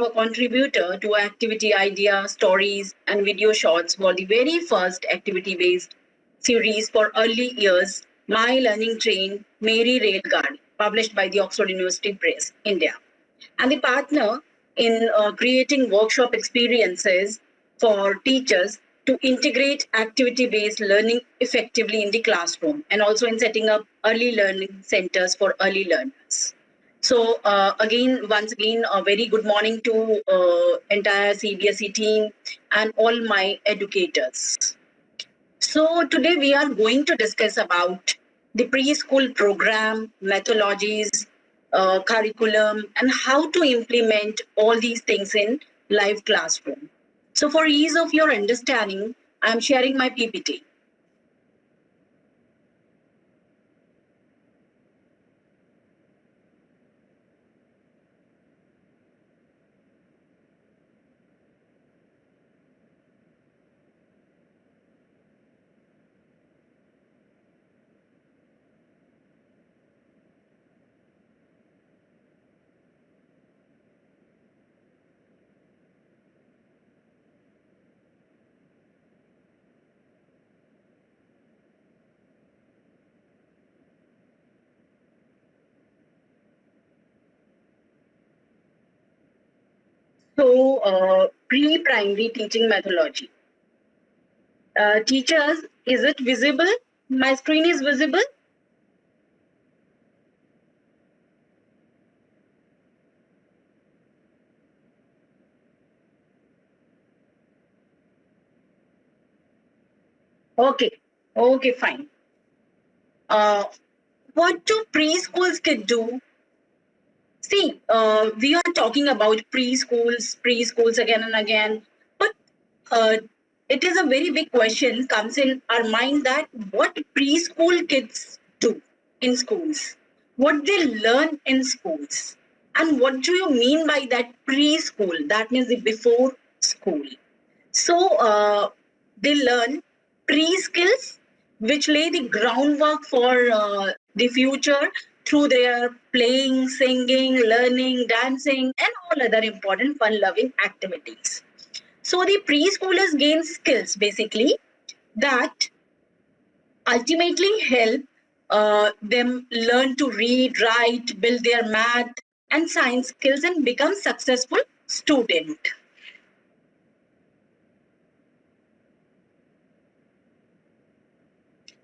our contributor to activity idea, stories, and video shorts for the very first activity-based series for early years, My Learning Train, Mary Railguard, published by the Oxford University Press, India. And the partner in creating workshop experiences for teachers to integrate activity-based learning effectively in the classroom, and also in setting up early learning centers for early learners. So once again, a very good morning to entire CBSE team and all my educators. So today we are going to discuss about the preschool program, methodologies, curriculum, and how to implement all these things in live classroom. So for ease of your understanding, I'm sharing my PPT. So pre-primary teaching methodology. Teachers, is it visible? My screen is visible? Okay, fine. What do preschools kids do? See, we are talking about preschools again and again, but uh, it is a very big question comes in our mind that what preschool kids do in schools, what they learn in schools, and what do you mean by that preschool? That means the before school. So they learn pre-skills which lay the groundwork for the future through their playing, singing, learning, dancing, and all other important fun-loving activities. So the preschoolers gain skills basically that ultimately help them learn to read, write, build their math and science skills and become successful student.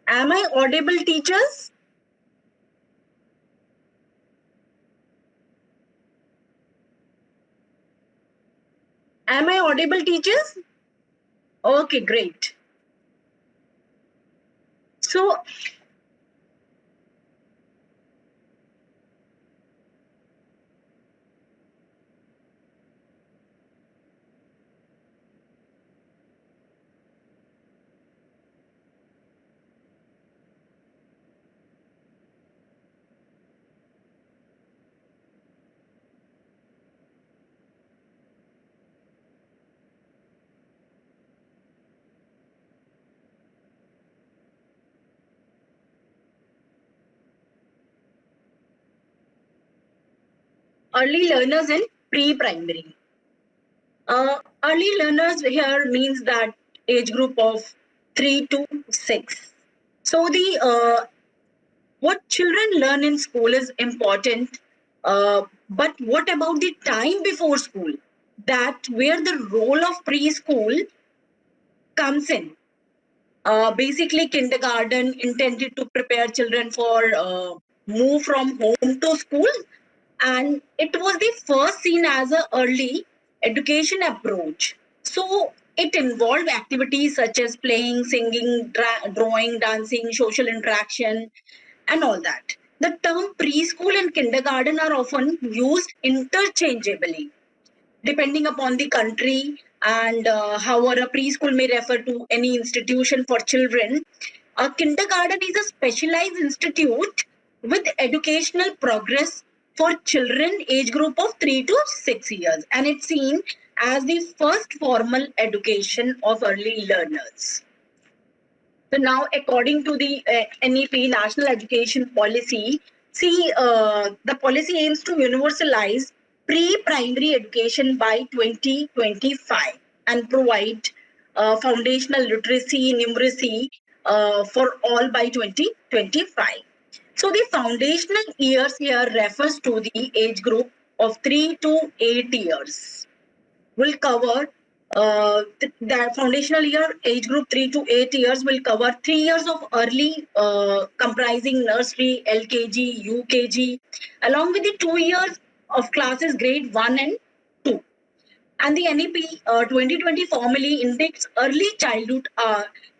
Am I audible, teachers? Am I audible, teachers? Okay, great. So, early learners in pre-primary. Early learners here means that age group of 3 to 6. So the what children learn in school is important, but what about the time before school? That where the role of preschool comes in. Basically, kindergarten intended to prepare children for move from home to school, and it was the first seen as an early education approach. So it involved activities such as playing, singing, drawing, dancing, social interaction, and all that. The term preschool and kindergarten are often used interchangeably depending upon the country, and however a preschool may refer to any institution for children. A kindergarten is a specialized institute with educational progress for children age group of 3 to 6 years, and it's seen as the first formal education of early learners. So now, according to the NEP, National Education Policy, see, the policy aims to universalize pre-primary education by 2025 and provide foundational literacy, numeracy for all by 2025. So the foundational years here refers to the age group of 3 to 8 years. Will cover the foundational year age group 3 to 8 years will cover 3 years of early comprising nursery, LKG, UKG, along with the 2 years of classes grade 1 and 2. And the NEP 2020 formally indicates early childhood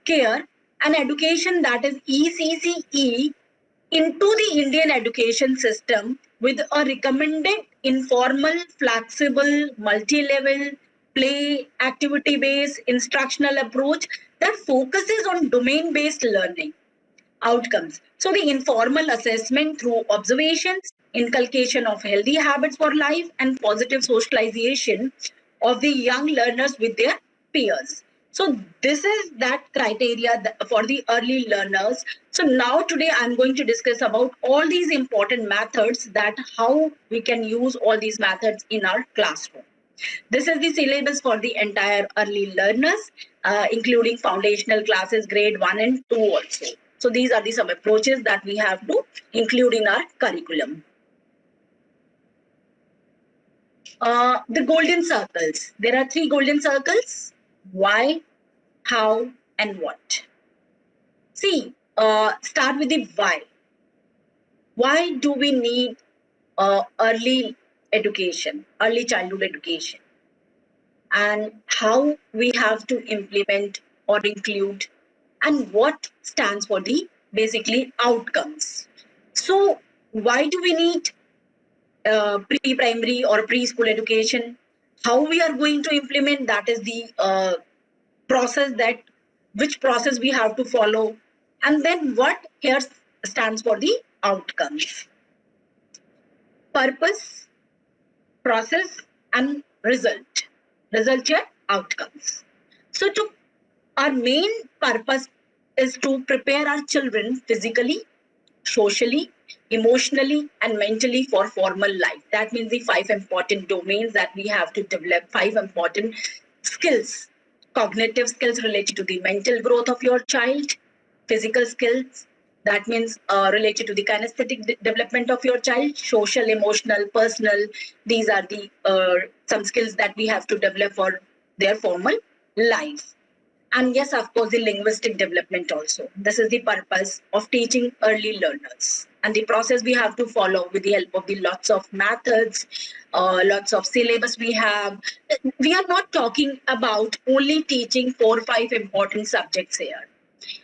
care and education, that is ECCE, into the Indian education system with a recommended informal, flexible, multi-level, play, activity-based instructional approach that focuses on domain-based learning outcomes. So the informal assessment through observations, inculcation of healthy habits for life, and positive socialization of the young learners with their peers. So this is that criteria for the early learners. So now today I'm going to discuss about all these important methods, that how we can use all these methods in our classroom. This is the syllabus for the entire early learners, including foundational classes grade 1 and 2 also. So these are the some approaches that we have to include in our curriculum. The golden circles. There are 3 golden circles: why, how, and what. See, start with the why. Why do we need early education, early childhood education? And how we have to implement or include, and what stands for the basically outcomes. So why do we need pre-primary or preschool education? How we are going to implement, that is the process, that which process we have to follow, and then what here stands for the outcomes. Purpose, process, and result. Result here, outcomes. So our main purpose is to prepare our children physically, socially, emotionally, and mentally for formal life. That means the 5 important domains that we have to develop, 5 important skills: cognitive skills related to the mental growth of your child, physical skills, that means related to the kinesthetic development of your child, social, emotional, personal. These are the some skills that we have to develop for their formal life. And yes, of course, the linguistic development also. This is the purpose of teaching early learners. And the process we have to follow with the help of the lots of methods, lots of syllabus we have. We are not talking about only teaching 4 or 5 important subjects here.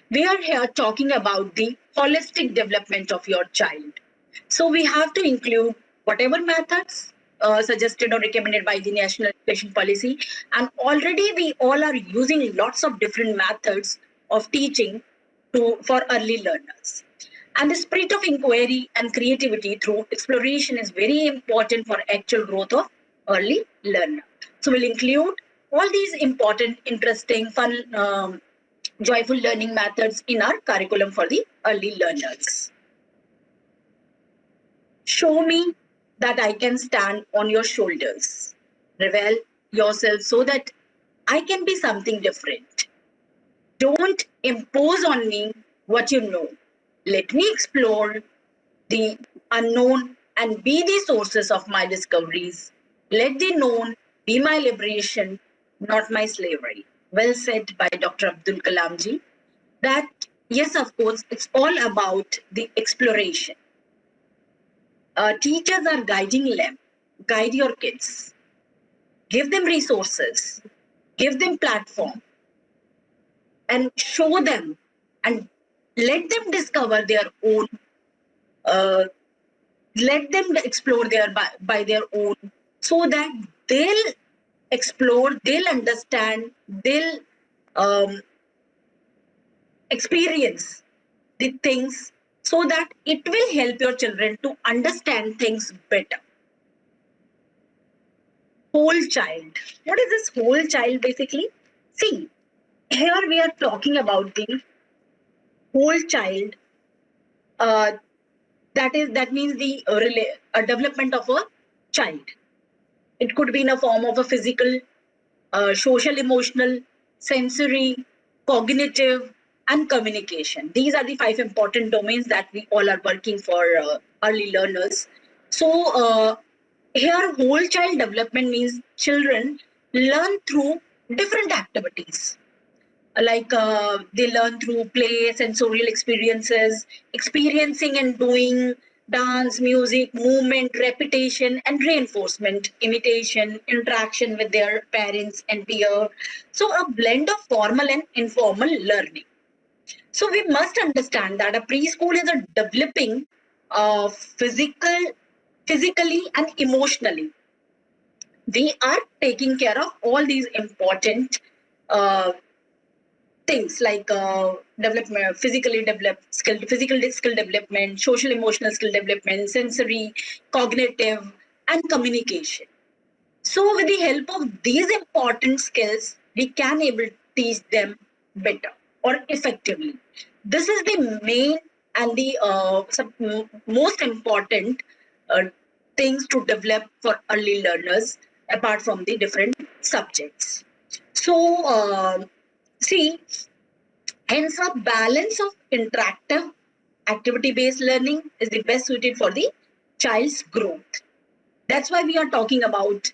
We are here talking about the holistic development of your child. So we have to include whatever methods suggested or recommended by the National Education Policy. And already we all are using lots of different methods of teaching for early learners. And the spirit of inquiry and creativity through exploration is very important for actual growth of early learner. So we'll include all these important, interesting, fun, joyful learning methods in our curriculum for the early learners. Show me that I can stand on your shoulders. Reveal yourself so that I can be something different. Don't impose on me what you know. Let me explore the unknown and be the sources of my discoveries. Let the known be my liberation, not my slavery. Well said by Dr. Abdul Kalam ji. That, yes, of course, it's all about the exploration. Teachers are guiding them. Guide your kids. Give them resources. Give them platform. And show them and let them discover their own. Let them explore by their own, so that they'll explore, they'll understand, they'll experience the things, so that it will help your children to understand things better. Whole child. What is this whole child basically? See, here we are talking about the whole child. That means the development of a child. It could be in a form of a physical, social, emotional, sensory, cognitive, and communication. These are the 5 important domains that we all are working for early learners. So here, whole child development means children learn through different activities. Like they learn through play, sensorial experiences, experiencing and doing, dance, music, movement, repetition, and reinforcement, imitation, interaction with their parents and peer. So a blend of formal and informal learning. So we must understand that a preschool is a developing physically and emotionally. We are taking care of all these important uh, things like development, physical skill development, social emotional skill development, sensory, cognitive, and communication. So with the help of these important skills, we can able to teach them better or effectively. This is the main and the most important uh, things to develop for early learners apart from the different subjects. So see, hence, a balance of interactive activity-based learning is the best suited for the child's growth. That's why we are talking about,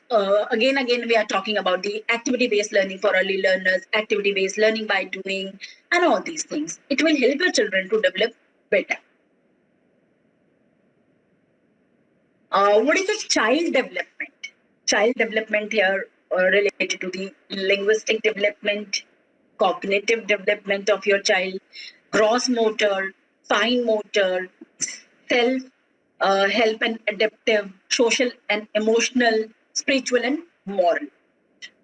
again, we are talking about the activity-based learning for early learners, activity-based learning by doing, and all these things. It will help your children to develop better. What is a child development? Child development here related to the linguistic development, cognitive development of your child, gross motor, fine motor, self help and adaptive, social and emotional, spiritual and moral.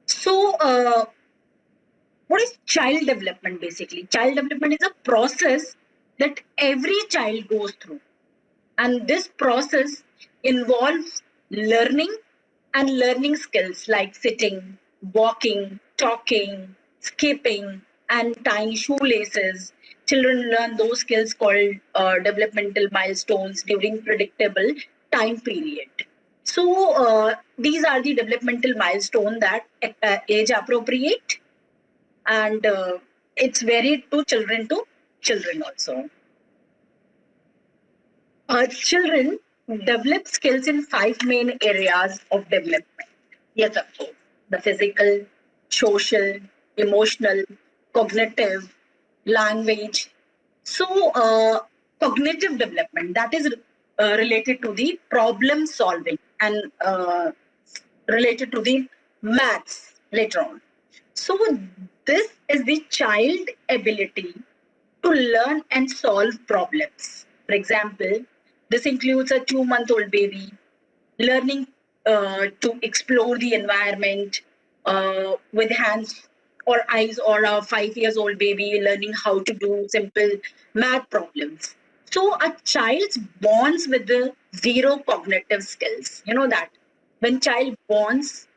So, what is child development basically? Child development is a process that every child goes through. And this process involves learning and learning skills like sitting, walking, talking, skipping, and tying shoelaces. Children learn those skills called developmental milestones during predictable time period. So these are the developmental milestones that age appropriate, and it's varied to children also. Children develop skills in 5 main areas of development. Yes, of course. The physical, social, emotional, cognitive, language. So, cognitive development, that is related to the problem solving and related to the maths later on. So, this is the child ability to learn and solve problems. For example, this includes a 2-month-old baby learning to explore the environment with hands or eyes, or a 5 years old baby learning how to do simple math problems. So a child's bonds with the zero cognitive skills. You know that when child bonds,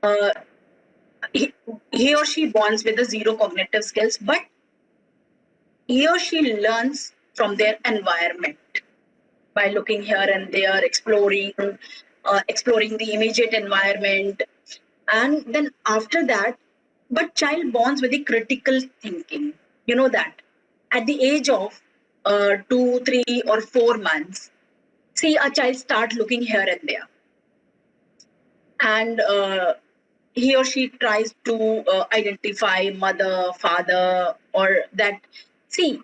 uh, he or she bonds with the zero cognitive skills, but he or she learns from their environment by looking here and there, exploring the immediate environment, and then after that, but child bonds with the critical thinking. You know that at the age of 2, 3, or 4 months, see a child start looking here and there, and he or she tries to identify mother, father, or that. See,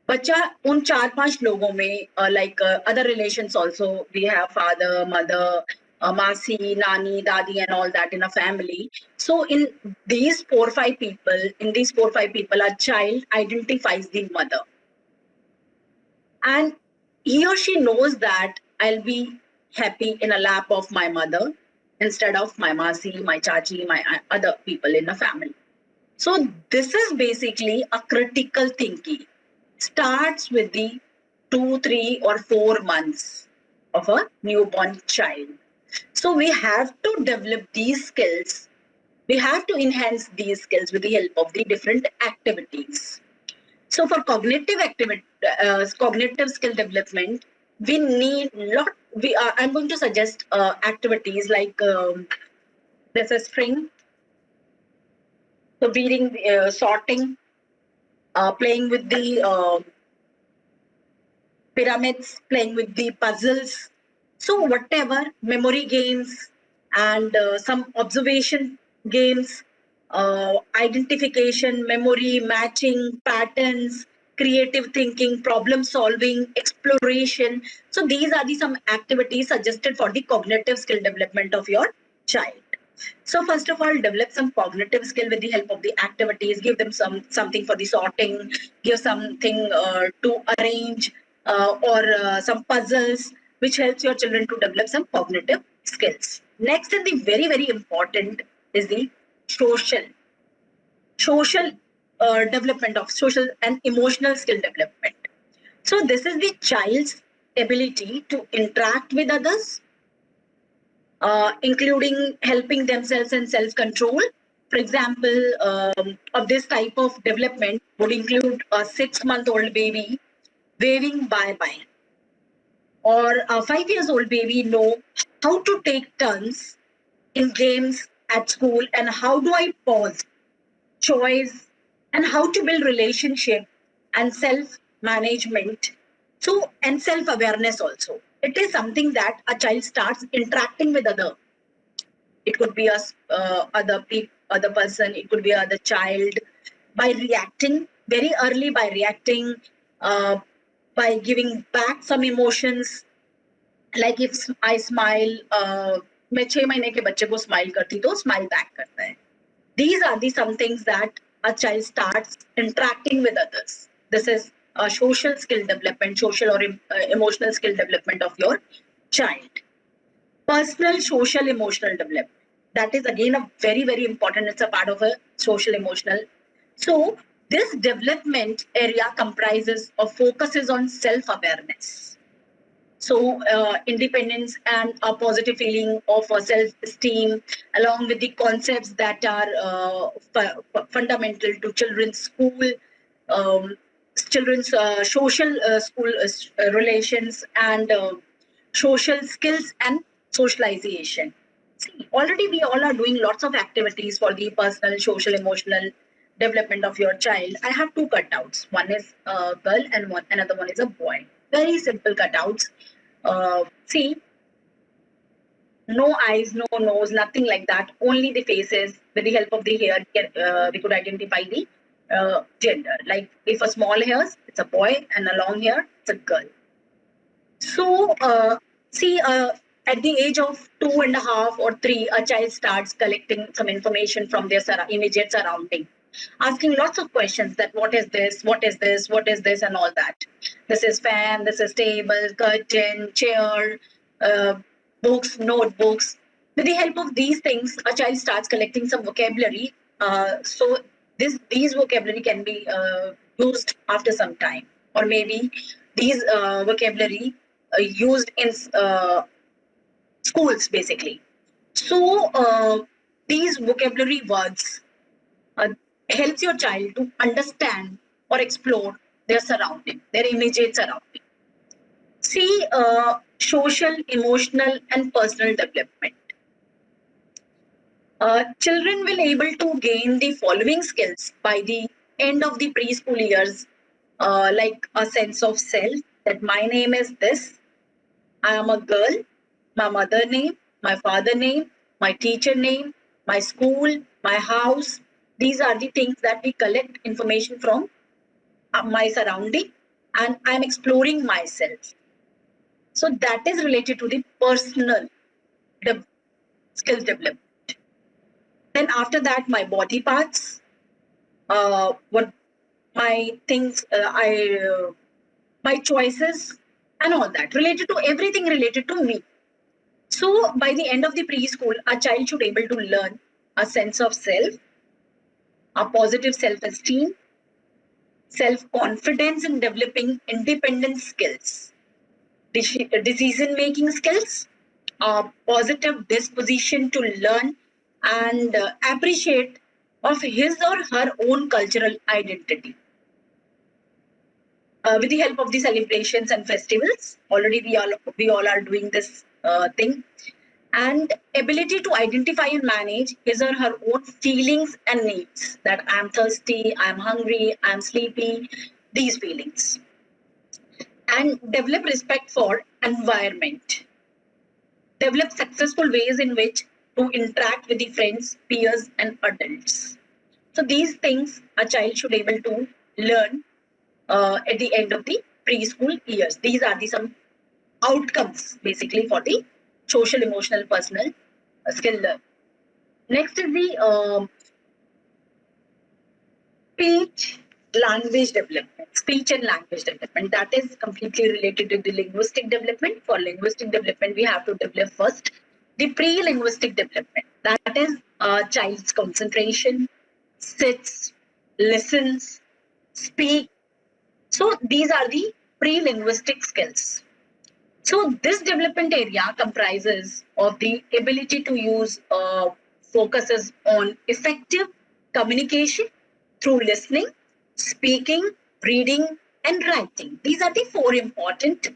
बच्चा उन 4-5 लोगों में like other relations also, we have father, mother, masi, nani, dadi, and all that in a family. So in these 4-5 people, a child identifies the mother, and he or she knows that I'll be happy in a lap of my mother instead of my masi, my chachi, my other people in the family. So this is basically a critical thinking. Starts with the 2, 3, or 4 months of a newborn child. So we have to develop these skills. We have to enhance these skills with the help of the different activities. So for cognitive skill development, we I'm going to suggest activities like there's a string, so reading, sorting, playing with the pyramids, playing with the puzzles. So whatever, memory games and some observation games, identification, memory, matching, patterns, creative thinking, problem solving, exploration. So these are the some activities suggested for the cognitive skill development of your child. So first of all, develop some cognitive skill with the help of the activities. Give them something for the sorting. Give something to arrange or some puzzles, which helps your children to develop some cognitive skills. Next, and the very important is the social development of social and emotional skill development. So this is the child's ability to interact with others, including helping themselves and self-control. For example, of this type of development would include a 6-month-old baby waving bye-bye, or a 5 years old baby know how to take turns in games at school and how do I pause, choice, and how to build relationship and self-management. So, and self-awareness also. It is something that a child starts interacting with other. It could be a other person. It could be other child by reacting very early, by reacting, uh, by giving back some emotions. Like if I smile, मैं 6 महीने के बच्चे को smile करती तो smile back करता है. These are the some things that a child starts interacting with others. This is a social skill development, social or emotional skill development of your child. Personal, social, emotional development. That is again a very important. It's a part of a social emotional. So this development area comprises or focuses on self-awareness. So independence and a positive feeling of self-esteem, along with the concepts that are fundamental to children's school, children's social school relations, and social skills and socialization. See, already we all are doing lots of activities for the personal, social, emotional development of your child. I have 2 cutouts. One is a girl and another one is a boy. Very simple cutouts. See, no eyes, no nose, nothing like that. Only the faces. With the help of the hair, we could identify the gender. Like if a small hairs, it's a boy, and a long hair, it's a girl. So, see, at the age of 2.5 or 3, a child starts collecting some information from their immediate surrounding, asking lots of questions that what is this, what is this, what is this, and all that. This is fan, this is table, curtain, chair, books, notebooks. With the help of these things, a child starts collecting some vocabulary. So these vocabulary can be used after some time, or maybe these vocabulary used in schools basically. So these vocabulary words helps your child to understand or explore their surrounding, their immediate surrounding. See, social, emotional, and personal development. Children will able to gain the following skills by the end of the preschool years, like a sense of self, that my name is this, I am a girl, my mother name, my father name, my teacher name, my school, my house. These are the things that we collect information from my surrounding, and I'm exploring myself. So that is related to the personal skills development. Then after that, my body parts, what my things, my choices, and all that related to everything related to me. So by the end of the preschool, a child should be able to learn a sense of self, a positive self-esteem, self-confidence in developing independent skills, decision-making skills, a positive disposition to learn and appreciate of his or her own cultural identity. with the help of the celebrations and festivals. Already we all are doing this thing. And ability to identify and manage his or her own feelings and needs, that I'm thirsty, I'm hungry, I'm sleepy, these feelings. And develop respect for environment. Develop successful ways in which to interact with the friends, peers, and adults. So these things a child should able to learn at the end of the preschool years. These are the some outcomes basically for the social, emotional, personal skill learn. Next is the speech language development. Speech and language development, that is completely related to the linguistic development. For linguistic development, we have to develop first the pre-linguistic development. That is child's concentration, sits, listens, speak. So these are the pre-linguistic skills. So this development area comprises of the ability to use focuses on effective communication through listening, speaking, reading, and writing. These are the four important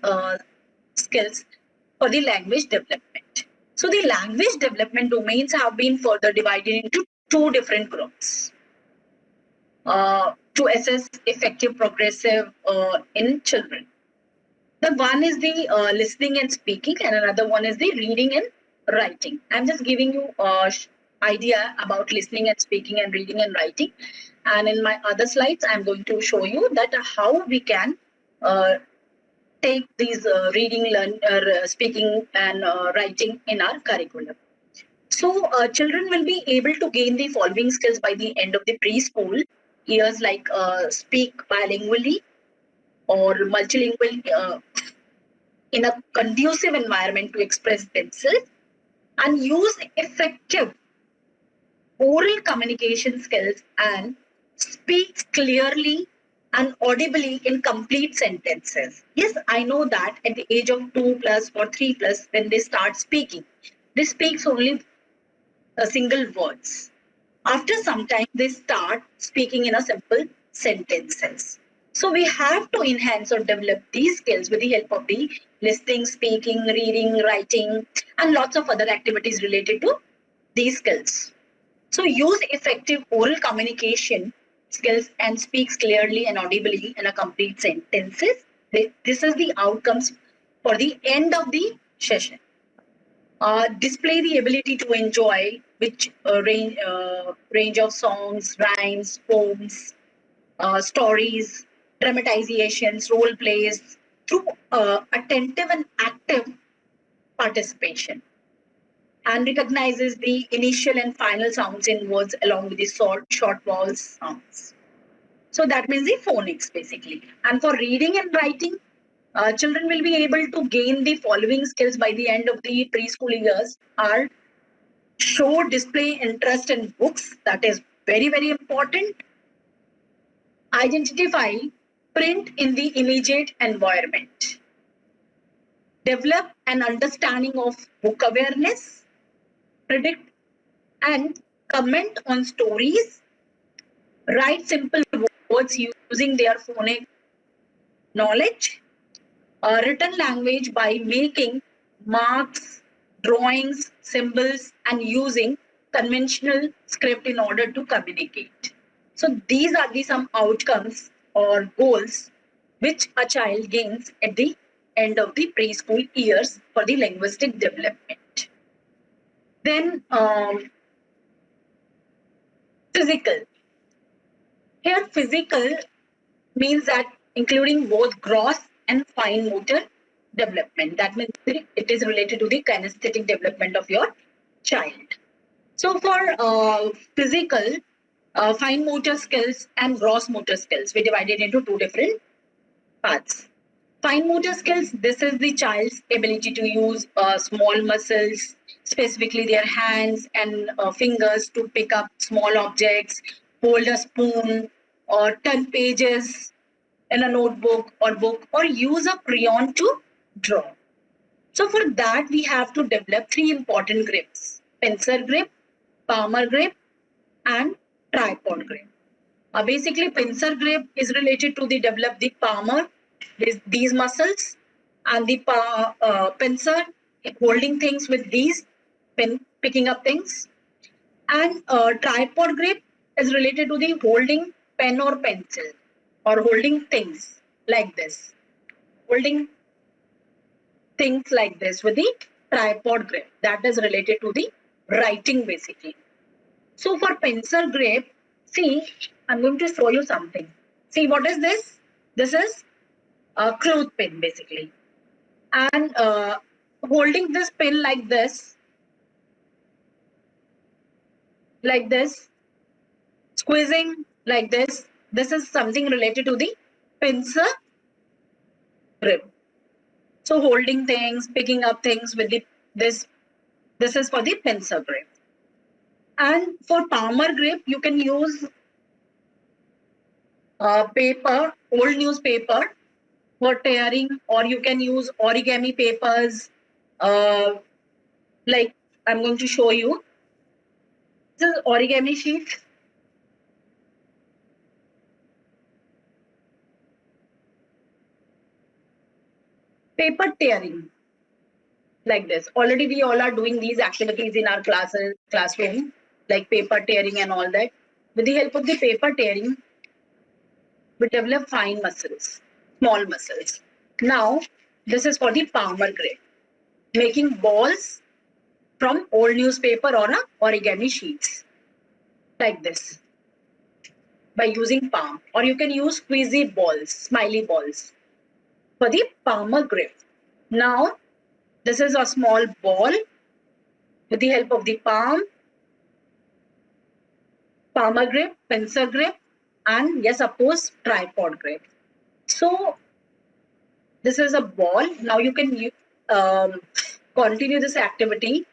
skills for the language development. So the language development domains have been further divided into two different groups to assess effective progressive in children. The one is the listening and speaking, and another one is the reading and writing. I'm just giving you idea about listening and speaking and reading and writing. And in my other slides, I'm going to show you that how we can take these reading, speaking, and writing in our curriculum. So children will be able to gain the following skills by the end of the preschool years, like speak bilingually or multilingual in a conducive environment to express themselves, and use effective oral communication skills and speak clearly and audibly in complete sentences. Yes, I know that at the age of 2 plus or 3 plus, when they start speaking, they speak only single words. After some time, they start speaking in a simple sentences. So we have to enhance or develop these skills with the help of the listening, speaking, reading, writing, and lots of other activities related to these skills. So use effective oral communication skills and speaks clearly and audibly in a complete sentences. This is the outcomes for the end of the session. Display the ability to enjoy which range of songs, rhymes, poems, stories, dramatizations, role plays through attentive and active participation, and recognizes the initial and final sounds in words along with the short vowel sounds. So that means the phonics basically. And for reading and writing, children will be able to gain the following skills by the end of the preschool years are show, display interest in books. That is very, very important. Identify print in the immediate environment. Develop an understanding of book awareness. Predict and comment on stories. Write simple words using their phonic knowledge. Written language by making marks, drawings, symbols, and using conventional script in order to communicate. So these are the some outcomes or goals which a child gains at the end of the preschool years for the linguistic development. Then physical. Here physical means that including both gross and fine motor development. That means it is related to the kinesthetic development of your child. So for physical, fine motor skills and gross motor skills, we divided into two different parts. Fine motor skills, this is the child's ability to use small muscles, specifically their hands and fingers to pick up small objects, hold a spoon, or turn pages in a notebook or book, or use a crayon to draw. So for that, we have to develop three important grips: pincer grip, palmar grip, and tripod grip. Basically, pincer grip is related to the develop the palmar these muscles, and the pincer holding things with these, picking up things. And tripod grip is related to the holding pen or pencil, or holding things like this. Holding things like this with the tripod grip. That is related to the writing basically. So for pencil grip, see, I'm going to show you something. See, what is this? This is a clothespin basically. And holding this pin like this, squeezing like this is something related to the pincer grip. So holding things, picking up things with the this is for the pincer grip. And for palmer grip, you can use paper, old newspaper for tearing, or you can use origami papers. Like I'm going to show you. This is origami sheet. Paper tearing, like this. Already we all are doing these activities in our classroom, like paper tearing and all that. With the help of the paper tearing, we develop fine muscles, small muscles. Now, this is for the palmer grip, making balls from old newspaper or origami sheets, like this, by using palm. Or you can use squeezy balls, smiley balls, for the palmer grip. Now, this is a small ball with the help of the palmer grip, pencil grip, and yes, of course, tripod grip. So this is a ball. Now you can continue this activity.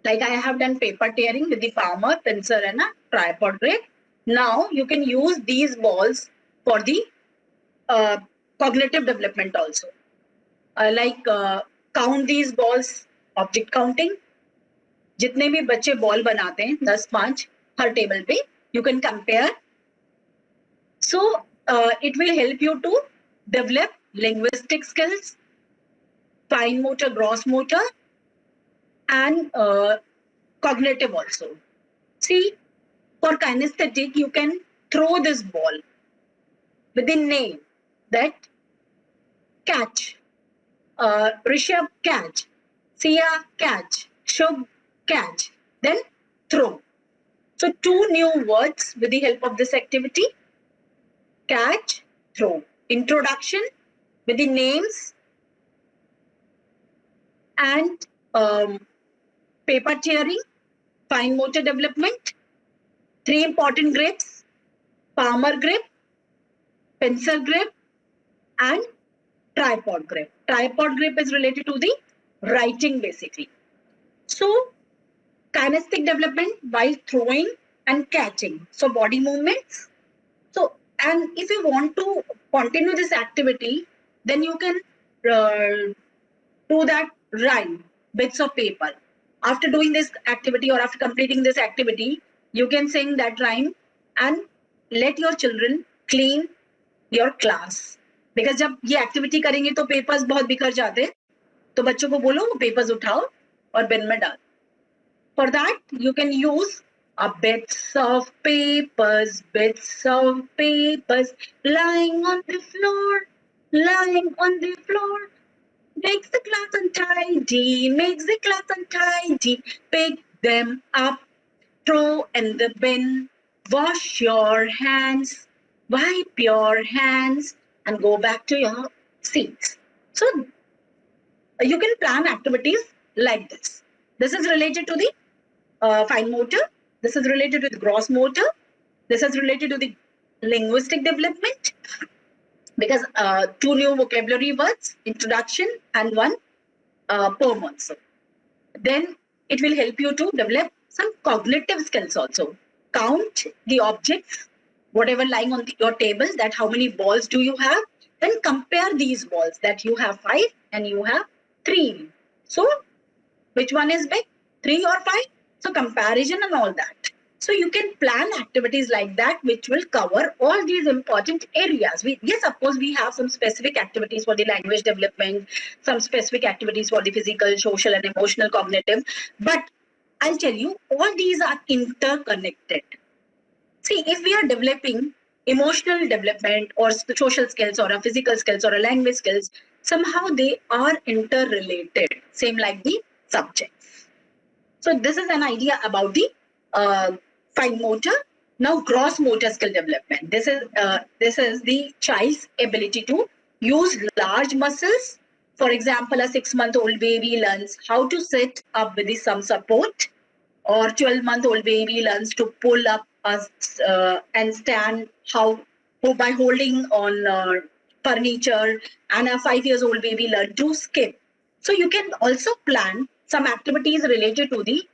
Like I have done paper tearing with the palmer, pencil, and a tripod grip. Now you can use these balls for the cognitive development also. Count these balls, object counting. जितने भी बच्चे ball बनाते हैं 10-5 हर table पे, you can compare. So it will help you to develop linguistic skills, fine motor, gross motor, and cognitive also. See, for kinesthetic, you can throw this ball with the name that catch. Rishabh catch, Sia catch, Shubh catch, then throw. So 2 new words with the help of this activity: catch, throw. Introduction with the names, and paper tearing, fine motor development. 3 important grips: palmer grip, pencil grip, and tripod grip. Tripod grip is related to the writing basically. So kinesthetic development by throwing and catching. So body movements. So, and if you want to continue this activity, then you can do that rhyme, bits of paper. After doing this activity or after completing this activity, you can sing that rhyme and let your children clean your class. Because जब ये activity करेंगे तो papers बहुत बिखर जाते हैं, तो बच्चों को बोलो पेपर्स उठाओ और बिन में डाल. For that, you can use bits of papers lying on the floor, makes the class untidy, pick them up, throw in the bin, wash your hands, wipe your hands, and go back to your seats. So you can plan activities like this. This is related to the fine motor. This is related to the gross motor. This is related to the linguistic development, because 2 new vocabulary words, introduction, and 1 poem also. Then it will help you to develop some cognitive skills also. Count the objects, whatever lying on your table, that how many balls do you have. Then compare these balls, that you have 5 and you have 3. So which one is big, 3 or 5? So comparison and all that. So you can plan activities like that, which will cover all these important areas. Yes, of course, we have some specific activities for the language development, some specific activities for the physical, social, and emotional cognitive. But I'll tell you, all these are interconnected. See, if we are developing emotional development or social skills or a physical skills or a language skills, somehow they are interrelated, same like the subjects. So this is an idea about the fine motor. Now gross motor skill development. This is the child's ability to use large muscles. For example, a 6-month-old baby learns how to sit up with some support, or 12-month-old baby learns to pull up and stand by holding on furniture, and a 5 years old baby learn to skip. So you can also plan some activities related to the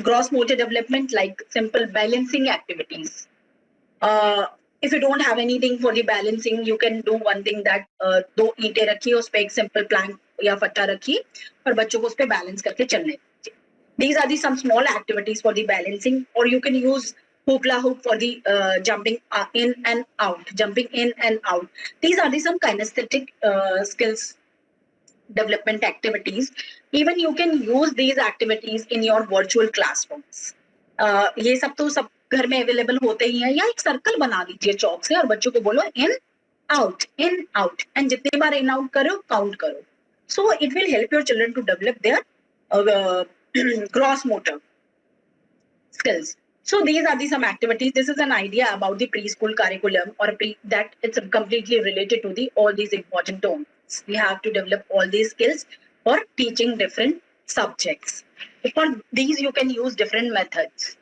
gross motor development, like simple balancing activities. If you don't have anything for the balancing, you can do one thing that दो ईंटें रखी उस पे एक simple plank या फट्टा रखिए और बच्चों को उस पे balance करके चलने दीजिए. These are the some small activities for the balancing, or you can use hoopla hoop for the jumping in and out, jumping in and out. These are the some kinesthetic skills development activities. Even you can use these activities in your virtual classrooms. ये सब तो सब घर में available होते ही हैं. या एक सर्कल बना दीजिए चौक से और बच्चों को बोलो इन आउट एंड जितने बार इन आउट करो काउंट करो. So it will help your children to develop their gross motor skills. So these are the some activities. This is an idea about the preschool curriculum, or that it's completely related to the all these important topics. We have to develop all these skills for teaching different subjects. For these, you can use different methods.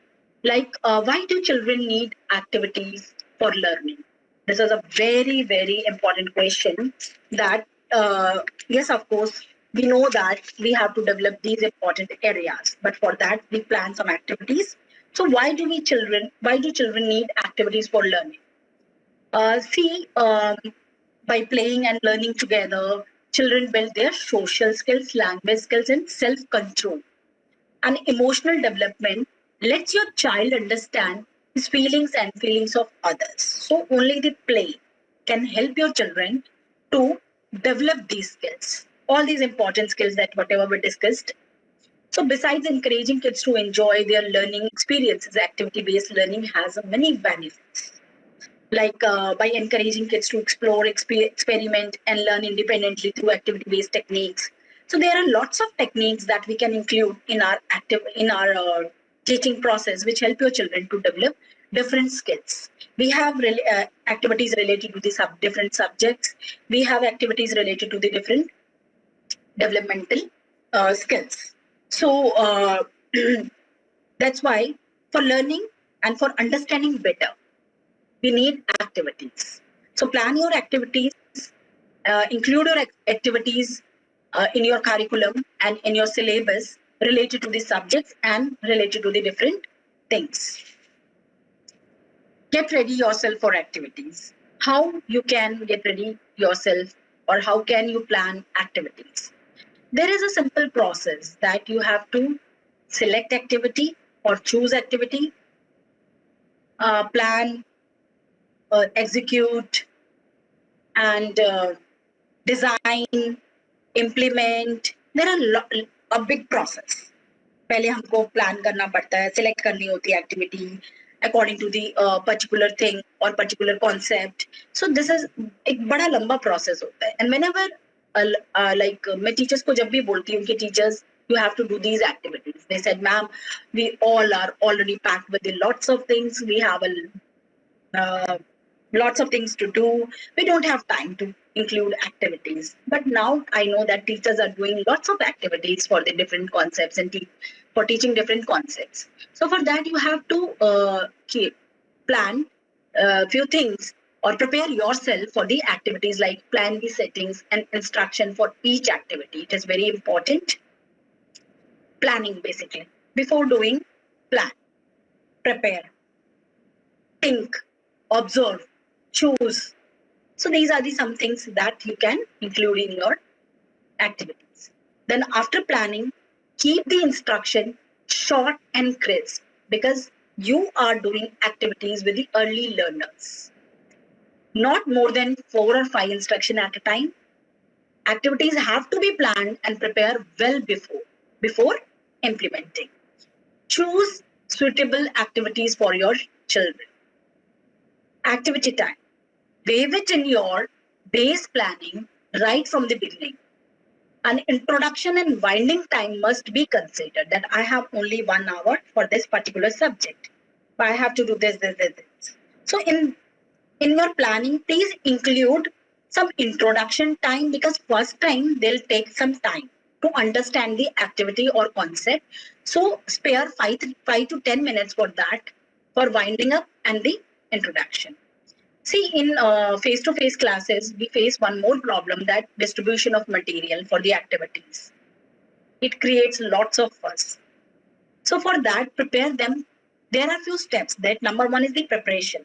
Like, why do children need activities for learning? This is a very, very important question. That yes, of course, we know that we have to develop these important areas, but for that we plan some activities. So why do children need activities for learning? By playing and learning together, children build their social skills, language skills, and self-control. And emotional development lets your child understand his feelings and feelings of others. So only the play can help your children to develop these skills, all these important skills that whatever we discussed. So besides encouraging kids to enjoy their learning experiences, activity-based learning has many benefits. Like by encouraging kids to explore, experiment, and learn independently through activity-based techniques. So there are lots of techniques that we can include in our teaching process, which help your children to develop different skills. We have activities related to the different subjects. We have activities related to the different developmental skills. So that's why for learning and for understanding better, we need activities. So plan your activities, include your activities in your curriculum and in your syllabus related to the subjects and related to the different things. Get ready yourself for activities. How you can get ready yourself, or how can you plan activities? There is a simple process that you have to select activity or choose activity, plan, execute, and design, implement. There are a big process. पहले हमको plan करना पड़ता है, select करनी होती है activity according to the particular thing or particular concept. So this is एक बड़ा लंबा process होता है. And whenever like मैं teachers को जब भी बोलती हूँ कि teachers, you have to do these activities. They said, ma'am, we all are already packed with lots of things. We have lots of things to do. We don't have time to include activities. But now I know that teachers are doing lots of activities for the different concepts and for teaching different concepts. So for that, you have to plan a few things or prepare yourself for the activities, like plan the settings and instruction for each activity. It is very important. Planning, basically. Before doing, plan, prepare, think, observe, choose. So these are the some things that you can include in your activities. Then after planning, keep the instruction short and crisp, because you are doing activities with the early learners. Not more than 4 or 5 instructions at a time. Activities have to be planned and prepared well before implementing. Choose suitable activities for your children. Activity time. Wave it in your base planning right from the beginning. An introduction and winding time must be considered, that I have only 1 hour for this particular subject. I have to do this. So in your planning, please include some introduction time, because first time they'll take some time to understand the activity or concept. So spare 5 to 10 minutes for that, for winding up and the introduction. See, in face-to-face classes, we face one more problem, that distribution of material for the activities. It creates lots of fuss. So for that, prepare them. There are few steps. That number 1 is the preparation.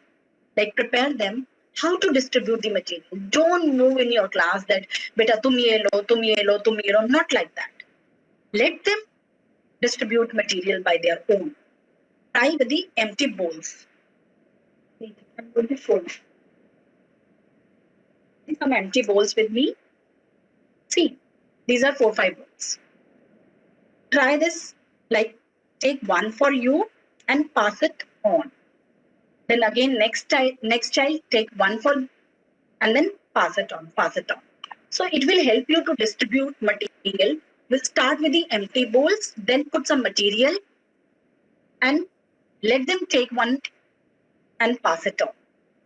Like, prepare them how to distribute the material. Don't move in your class that, beta, tum ye lo, tum ye lo, tum ye lo. Not like that. Let them distribute material by their own. Try with the empty bowls. I'm going to full. Some empty bowls with me. See, these are 4-5 bowls. Try this, like, take one for you and pass it on. Then again, next child take one for, and then pass it on. So it will help you to distribute material. We'll start with the empty bowls, then put some material and let them take one and pass it on.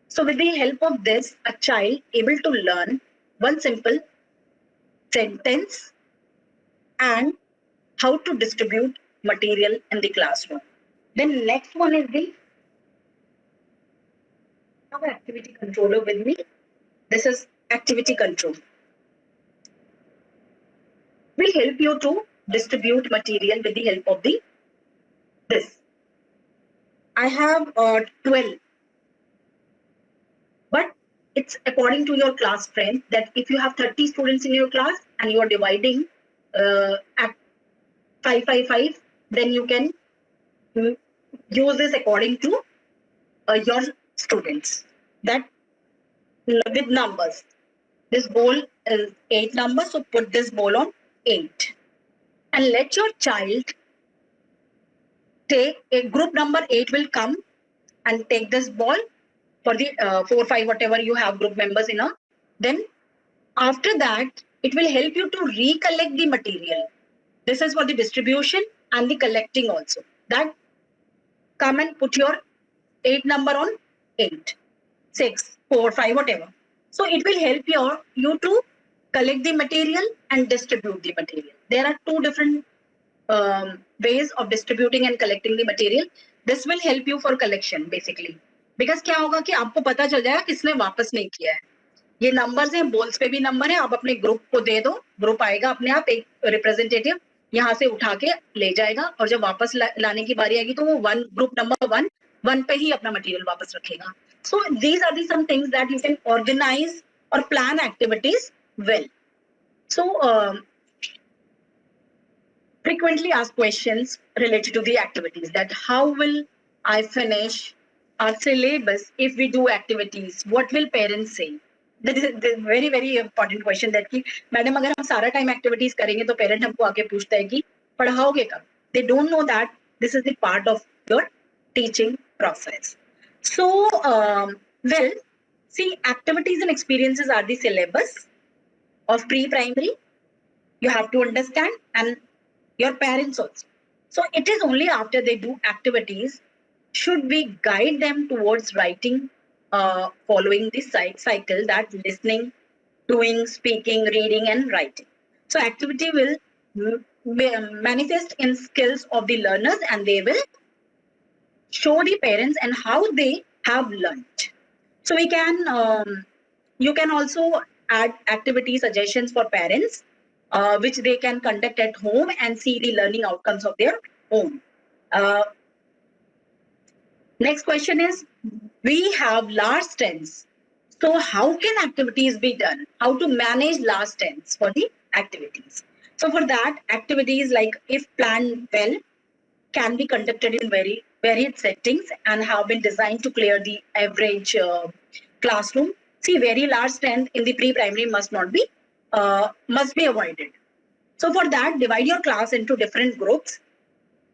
So with the help of this, a child able to learn one simple sentence and how to distribute material in the classroom. Then next one is the activity controller with me. This is activity control. Will help you to distribute material with the help of this. I have 12. But it's according to your class strength, that if you have 30 students in your class and you are dividing at 5, then you can use this according to your students. That with numbers. This bowl is 8 numbers, so put this bowl on 8. And let your child take a group number 8 will come and take this ball for the 4, 5, whatever you have group members in a. Then after that, it will help you to recollect the material. This is for the distribution and the collecting also. That come and put your 8 number on 8, 6, 4, 5, whatever. So it will help you to collect the material and distribute the material. There are 2 different ways of distributing and collecting the material. This will help you for collection basically. Because क्या होगा कि आपको पता चल जाएगा किसने वापस नहीं किया है. ये नंबर्स हैं, बोल्स पे भी नंबर है. आप अपने ग्रुप को दे दो, ग्रुप आएगा अपने आप, एक रिप्रेजेंटेटिव यहाँ से उठा के ले जाएगा, और जब वापस लाने की बारी आएगी तो वो ग्रुप नंबर 1 पे ही अपना मटेरियल वापस रखेगा. So these are the some things that you can organise और plan activities well. So frequently asked questions related to the activities, that how will I finish our syllabus if we do activities? What will parents say? That is a very very important question. That कि madam अगर हम सारा time activities करेंगे तो parent हमको आके पूछता है कि पढ़ाओगे कब. They don't know that this is the part of your teaching process. So well, see, activities and experiences are the syllabus of pre-primary. You have to understand, and your parents also. So it is only after they do activities should we guide them towards writing, following this cycle, that listening, doing, speaking, reading and writing. So activity will manifest in skills of the learners, and they will show the parents and how they have learned. So we can you can also add activity suggestions for parents, which they can conduct at home and see the learning outcomes of their own. Next question is, we have large strengths. So how can activities be done? How to manage large strengths for the activities? So for that, activities, like if planned well, can be conducted in very varied settings and have been designed to clear the average classroom. See, very large strength in the pre-primary must be avoided. So for that, divide your class into different groups.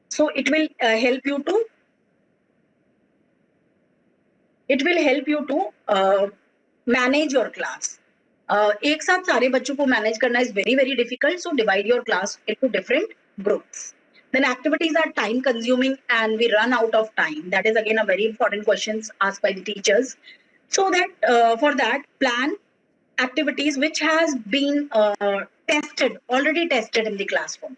So it will help you to manage your class. एक साथ सारे बच्चों को manage करना is very very difficult. So divide your class into different groups. Then activities are time consuming and we run out of time. That is again a very important question asked by the teachers. So that for that, plan activities which has been already tested in the classroom.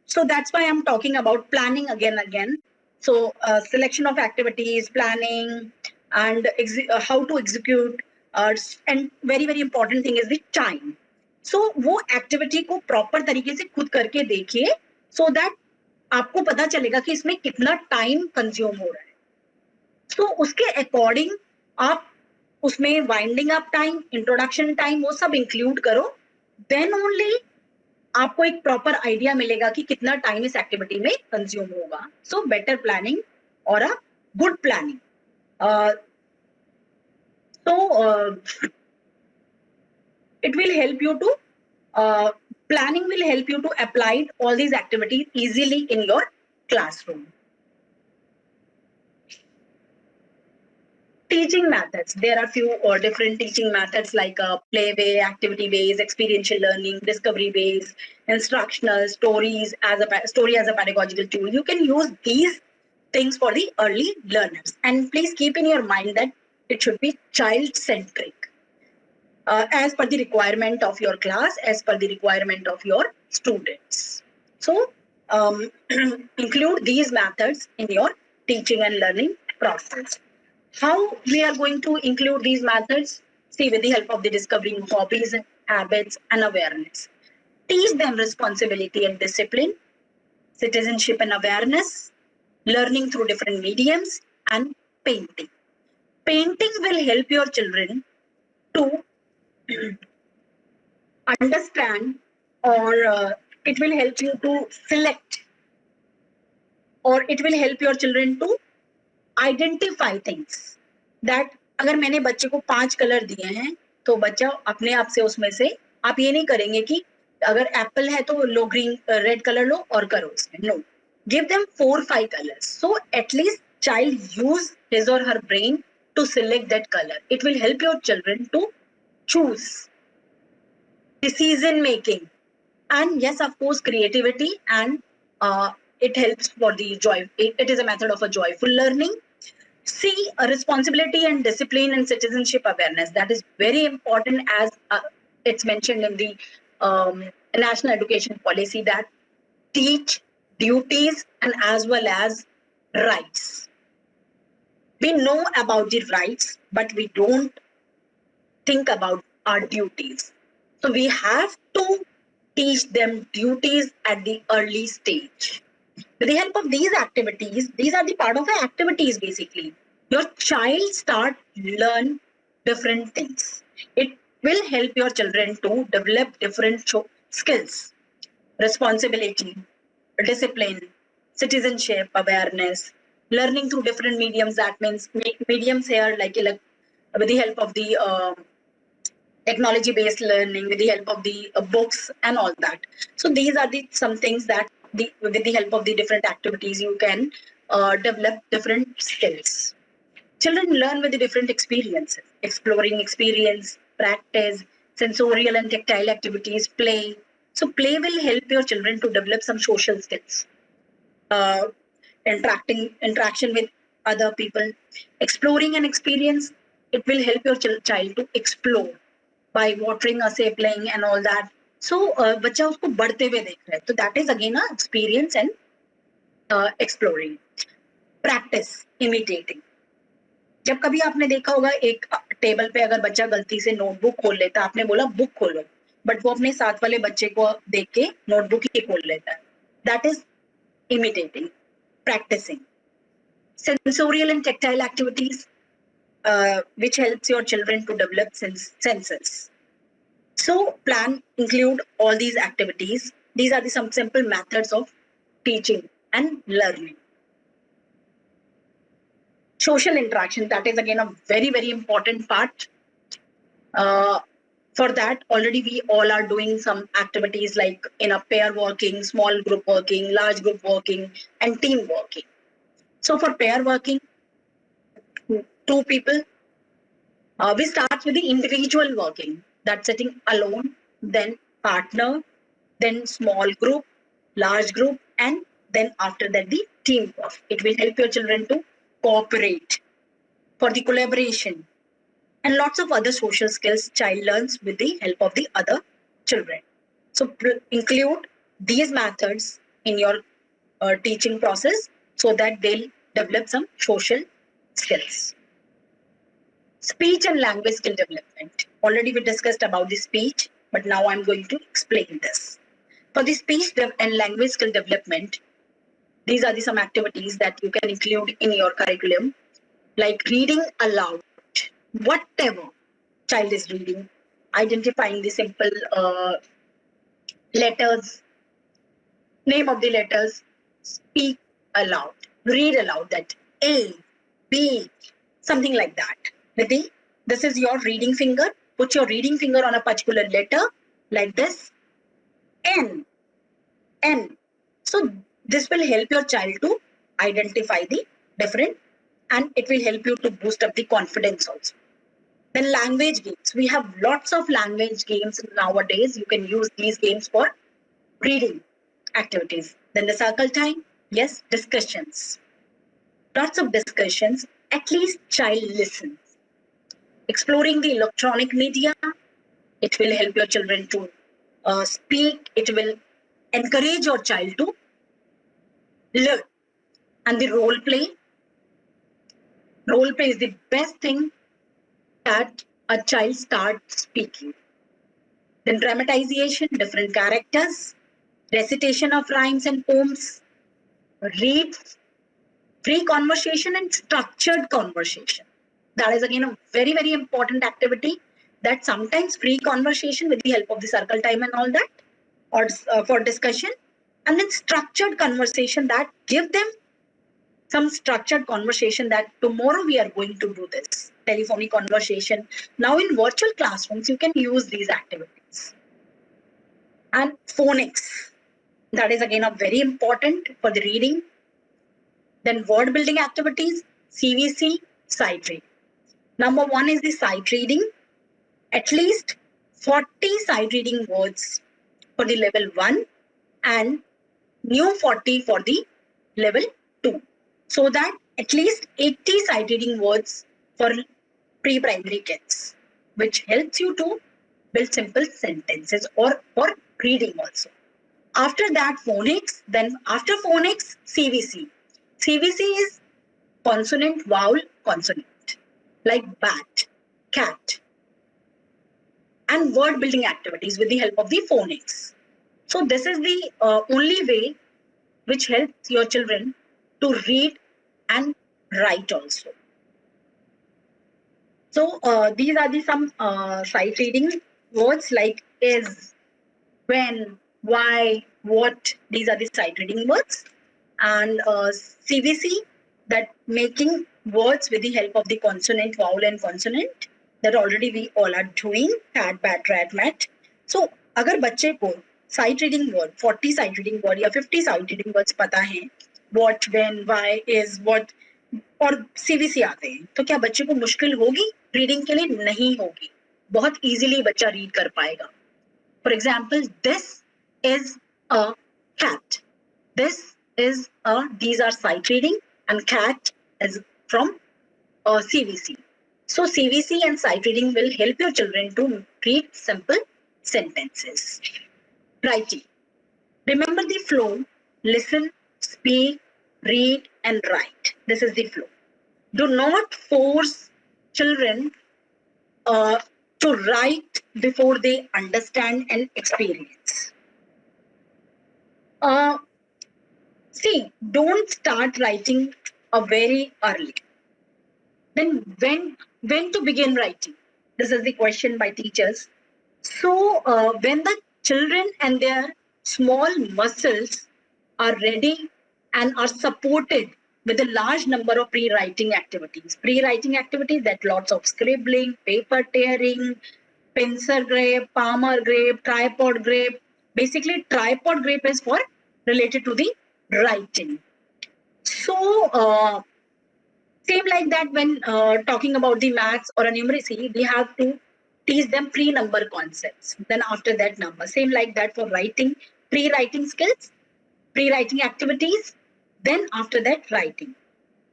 So that's why I'm talking about planning again. So selection of activities, planning, and how to execute, and very very important thing is the time. So वो activity को proper तरीके से खुद करके देखिए, so that आपको पता चलेगा कि इसमें कितना time consume हो रहा है. So उसके according आप उसमें winding up time, introduction time वो सब include करो, then only आपको एक प्रॉपर आइडिया मिलेगा कि कितना टाइम इस एक्टिविटी में कंज्यूम होगा. सो बेटर प्लानिंग और a good planning. So it will help you to planning will help you to apply all these activities easily in your classroom. Teaching methods. There are few different teaching methods like play way, activity based, experiential learning, discovery based, instructional, stories as a pedagogical tool. You can use these things for the early learners. And please keep in your mind that it should be child centric, as per the requirement of your class, as per the requirement of your students. So include these methods in your teaching and learning process. How we are going to include these methods? See, with the help of the discovering hobbies, habits, and awareness. Teach them responsibility and discipline, citizenship and awareness, learning through different mediums, and painting. Painting will help your children to understand, or it will help you to select, or it will help your children to identify things that. अगर मैंने बच्चे को 5 colour दिए हैं तो बच्चा अपने आप से उसमें से, आप ये नहीं करेंगे कि अगर एप्पल है तो लो ग्रीन रेड कलर लो और करो इसमें. No, give them 4-5 colours. So at least child use his or her brain to select that colour. It will help your children to choose, decision making, and yes, of course, creativity, and it helps for the joy. It is a method of a joyful learning. See, responsibility and discipline and citizenship awareness. That is very important, as it's mentioned in the national education policy, that teach duties and as well as rights. We know about the rights, but we don't think about our duties. So we have to teach them duties at the early stage. With the help of these activities, these are the part of the activities basically. Your child start learn different things. It will help your children to develop different skills: responsibility, discipline, citizenship, awareness, learning through different mediums. That means mediums here like with the help of the technology-based learning, with the help of the books and all that. So these are some things that with the help of the different activities you can develop different skills. Children learn with the different experiences: exploring experience, practice, sensorial and tactile activities, play. So play will help your children to develop some social skills, interaction with other people. Exploring an experience, it will help your child to explore by watering a sapling and all that. So बच्चा उसको बढ़ते हुए देख रहा है, तो that is again a experience and exploring. Practice, imitating. जब कभी आपने देखा होगा एक टेबल पे अगर बच्चा गलती से नोटबुक खोल लेता, आपने बोला बुक खोलो, बट वो अपने साथ वाले बच्चे को देख के नोटबुक ही खोल लेता है. That is imitating, practicing. Sensorial and tactile activities, which helps your children to develop senses. So plan, include all these activities. These are some simple methods of teaching and learning. Social interaction, that is again a very, very important part. For that, already we all are doing some activities like in a pair working, small group working, large group working, and team working. So for pair working, two people, we start with the individual working, that's sitting alone, then partner, then small group, large group, and then after that the team work. It will help your children to cooperate, for the collaboration, and lots of other social skills child learns with the help of the other children. So include these methods in your teaching process so that they'll develop some social skills. Speech and language skill development. Already we discussed about the speech, but now I'm going to explain this. For the speech and language skill development, these are some activities that you can include in your curriculum, like reading aloud, whatever child is reading, identifying the simple letters, name of the letters, speak aloud, read aloud, that A, B, something like that. This is your reading finger. Put your reading finger on a particular letter like this. N. So this will help your child to identify the different, and it will help you to boost up the confidence also. Then language games. We have lots of language games nowadays. You can use these games for reading activities. Then the circle time. Yes, discussions. Lots of discussions. At least child listens. Exploring the electronic media. It will help your children to speak. It will encourage your child to learn. And the role play. Role play is the best thing that a child starts speaking. Then dramatization, different characters, recitation of rhymes and poems, read, free conversation, and structured conversation. That is again a very, very important activity, that sometimes free conversation with the help of the circle time and all that, or for discussion, and then structured conversation, that give them some structured conversation that tomorrow we are going to do this telephonic conversation. Now in virtual classrooms, you can use these activities. And phonics, that is again a very important for the reading. Then word building activities, CVC, sight reading. Number one is the sight reading. At least 40 sight reading words for the level 1 and new 40 for the level 2. So that at least 80 sight reading words for pre-primary kids, which helps you to build simple sentences or reading also. After that, phonics. Then after phonics, CVC. CVC is consonant, vowel, consonant, like bat, cat, and word building activities with the help of the phonics. So this is the only way which helps your children to read and write also. So these are some sight reading words like is, when, why, what. These are the sight reading words. And CVC, that making words with the help of the consonant, vowel, and consonant, that already we all are doing, cat, bat, rat, mat. So अगर बच्चे को sight reading word 40 sight reading word या 50 sight reading words पता है, what, when, why, is, what, और CVC आते हैं, तो क्या बच्चे को मुश्किल होगी रीडिंग के लिए? नहीं होगी, बहुत इजीली बच्चा रीड कर पाएगा. For example, this is a cat. This is a, these are sight reading, and cat is from CVC. So CVC and sight reading will help your children to read simple sentences. Writing. Remember the flow. Listen, speak, read, and write. This is the flow. Do not force children to write before they understand and experience. See, don't start writing very early. Then when to begin writing? This is the question by teachers. So when the children and their small muscles are ready and are supported with a large number of pre-writing activities. Pre-writing activities that lots of scribbling, paper tearing, pincer grip, palmer grip, tripod grip. Basically, tripod grip is for related to the writing. So, same like that when talking about the maths or a numeracy, we have to teach them pre-number concepts. Then after that number. Same like that for writing, pre-writing skills, pre-writing activities, then after that writing.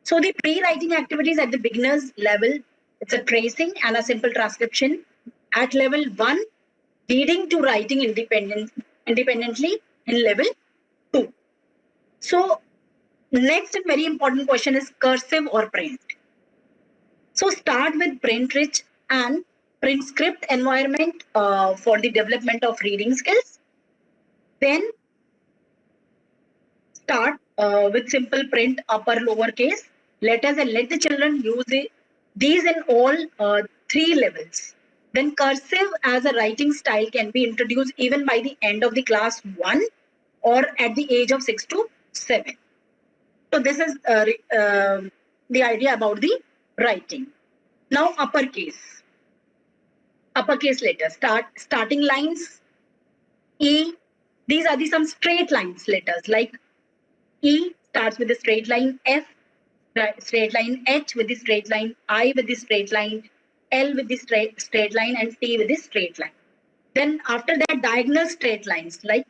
So the pre-writing activities at the beginner's level, it's a tracing and a simple transcription. At level 1, reading to writing independently in level 2. So next and very important question is cursive or print. So start with print rich and print script environment for the development of reading skills. Then start with simple print upper lowercase letters and let the children use these in all 3 levels. Then cursive as a writing style can be introduced even by the end of the class 1 or at the age of 6 to 7. So this is the idea about the writing. Now uppercase letters, starting lines, E. These are some straight lines letters like E starts with the straight line, F, straight line, H with the straight line, I with the straight line, L with the straight line, and T with the straight line. Then after that, diagonal straight lines like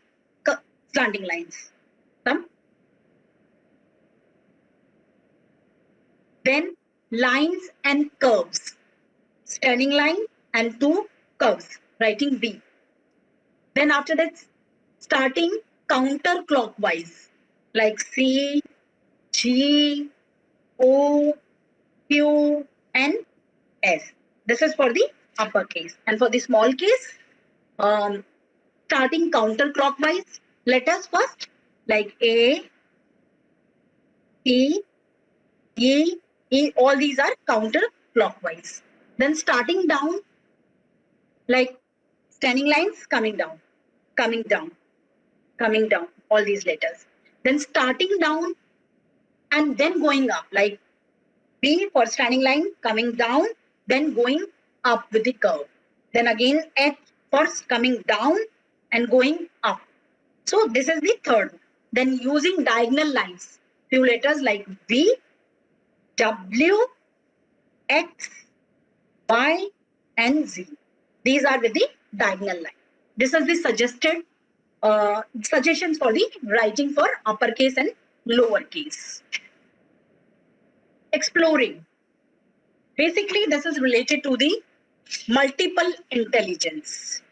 slanting lines. Then lines and curves, standing line and 2 curves, writing B. Then after that, starting counterclockwise like C, G, O, Q, and S. This is for the uppercase. And for the small case, starting counterclockwise, letters first like A, E, E, E, all these are counterclockwise. Then starting down, like standing lines, coming down, coming down, coming down, all these letters. Then starting down and then going up, like B for standing line, coming down, then going up with the curve. Then again H for coming down and going up. So this is the third. Then using diagonal lines, few letters like V, W, X, Y, and Z. These are with the diagonal line. This is the suggested suggestions for the writing for uppercase and lowercase. Exploring. Basically, this is related to the multiple intelligence.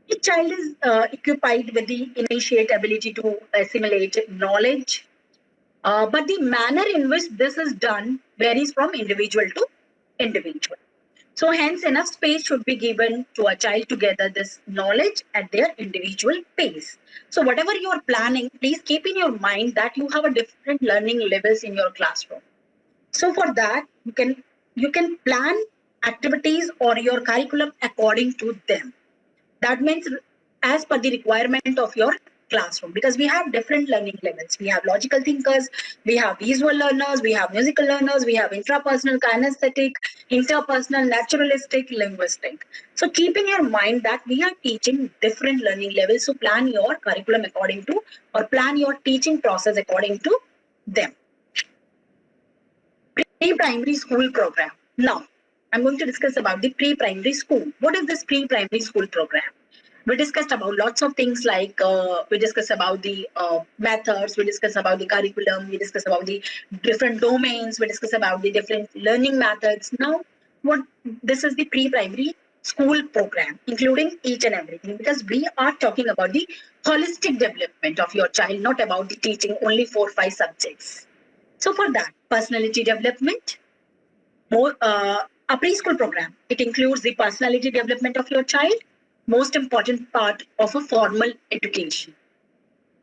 Each child is equipped with the innate ability to assimilate knowledge, but the manner in which this is done varies from individual to individual. So hence enough space should be given to a child to gather this knowledge at their individual pace. So whatever you are planning, please keep in your mind that you have a different learning levels in your classroom. So for that, you can plan activities or your curriculum according to them. That means as per the requirement of your classroom, because we have different learning levels. We have logical thinkers, we have visual learners, we have musical learners, we have intrapersonal, kinesthetic, interpersonal, naturalistic, linguistic. So keep in your mind that we are teaching different learning levels. So plan your curriculum according to, or plan your teaching process according to them. Pre-primary school program. Now, I'm going to discuss about the pre-primary school. What is this pre-primary school program? We discussed about lots of things like we discussed about the methods, we discussed about the curriculum, we discussed about the different domains, we discussed about the different learning methods. Now, this is the pre-primary school program, including each and everything, because we are talking about the holistic development of your child, not about the teaching only 4 or 5 subjects. So for that, personality development, a preschool program, it includes the personality development of your child, most important part of a formal education.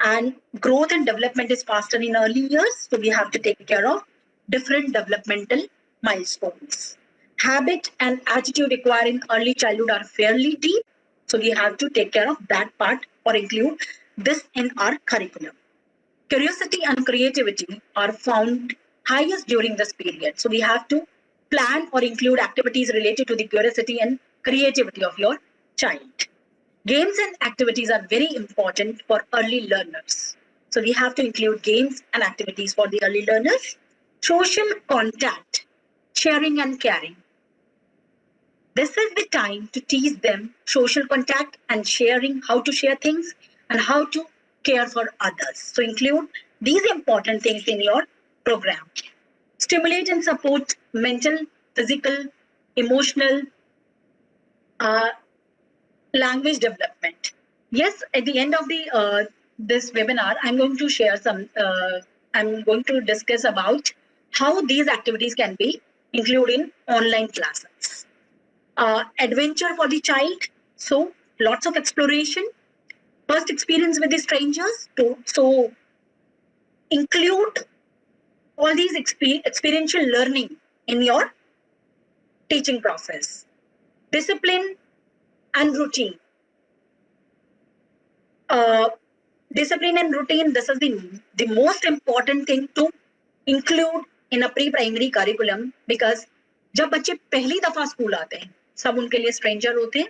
And growth and development is faster in early years, so we have to take care of different developmental milestones. Habit and attitude required in early childhood are fairly deep, so we have to take care of that part or include this in our curriculum. Curiosity and creativity are found highest during this period. So we have to plan or include activities related to the curiosity and creativity of your child. Games and activities are very important for early learners. So we have to include games and activities for the early learners. Social contact, sharing and caring. This is the time to teach them social contact and sharing, how to share things and how to care for others. So include these important things in your program. Stimulate and support mental, physical, emotional, language development. Yes, at the end of the this webinar, I'm going to share some. I'm going to discuss about how these activities can be included in online classes. Adventure for the child. So lots of exploration. First experience with the strangers. So include all these experiential learning in your teaching process. Discipline and routine. Discipline and routine, this is the most important thing to include in a pre-primary curriculum, because जब बच्चे पहली दफा school आते हैं सब उनके लिए stranger होते हैं,